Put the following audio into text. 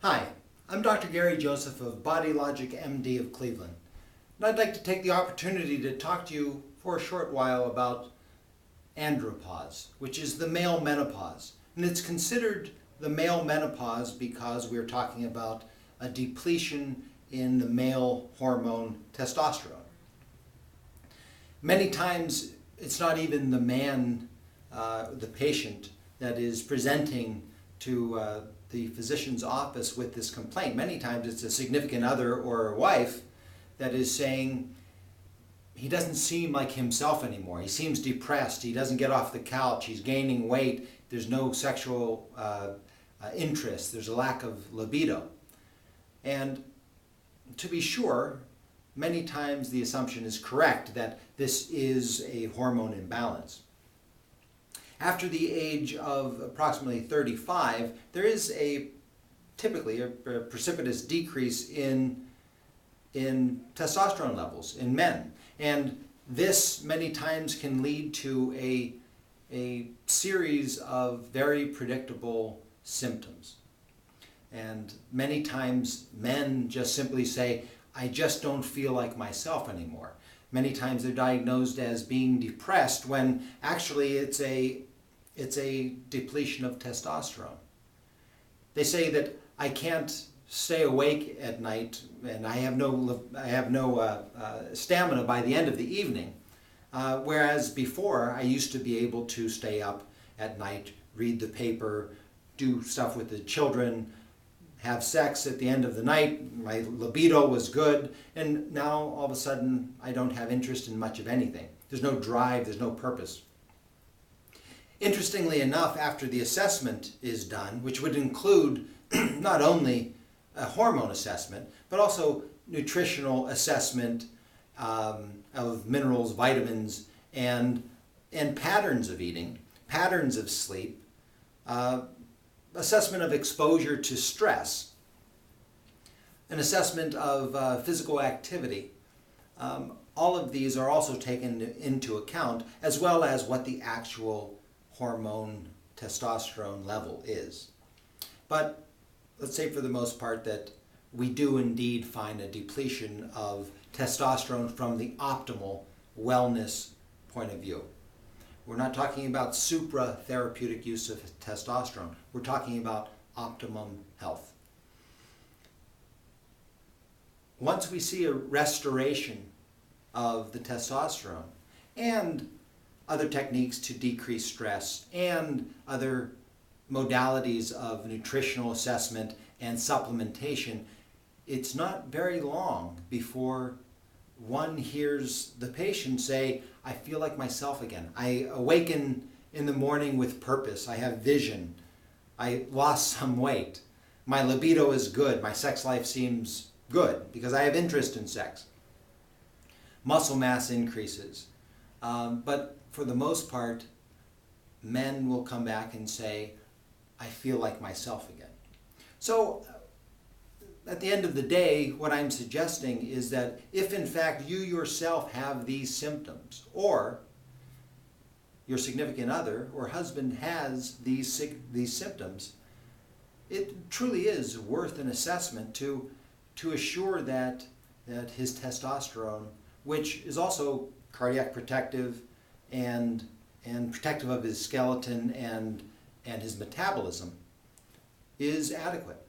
Hi, I'm Dr. Joseph of BodyLogicMD of Cleveland, and I'd like to take the opportunity to talk to you for a short while about andropause, which is the male menopause. And it's considered the male menopause because we're talking about a depletion in the male hormone testosterone. Many times it's not even the man, the patient, that is presenting to the physician's office with this complaint. Many times it's a significant other or a wife that is saying he doesn't seem like himself anymore. He seems depressed. He doesn't get off the couch. He's gaining weight. There's no sexual interest. There's a lack of libido. And to be sure, many times the assumption is correct that this is a hormone imbalance. After the age of approximately 35, there is typically a precipitous decrease in testosterone levels in men. And this many times can lead to a series of very predictable symptoms. And many times men just simply say, I just don't feel like myself anymore. Many times they're diagnosed as being depressed when actually it's a depletion of testosterone. They say that I can't stay awake at night and I have no stamina by the end of the evening. Whereas before I used to be able to stay up at night, read the paper, do stuff with the children, have sex at the end of the night, my libido was good, and now all of a sudden I don't have interest in much of anything. There's no drive, there's no purpose. Interestingly enough, after the assessment is done, which would include not only a hormone assessment, but also nutritional assessment of minerals, vitamins, and patterns of eating, patterns of sleep, assessment of exposure to stress, an assessment of physical activity. All of these are also taken into account, as well as what the actual hormone testosterone level is. But let's say for the most part that we do indeed find a depletion of testosterone from the optimal wellness point of view. We're not talking about supra-therapeutic use of testosterone. We're talking about optimum health. Once we see a restoration of the testosterone and other techniques to decrease stress and other modalities of nutritional assessment and supplementation, it's not very long before one hears the patient say, I feel like myself again. I awaken in the morning with purpose. I have vision. I lost some weight. My libido is good. My sex life seems good because I have interest in sex. Muscle mass increases. But for the most part, men will come back and say, I feel like myself again. So at the end of the day, what I'm suggesting is that if in fact you yourself have these symptoms, or your significant other or husband has these symptoms, it truly is worth an assessment to assure that his testosterone, which is also cardiac protective and protective of his skeleton and his metabolism, is adequate.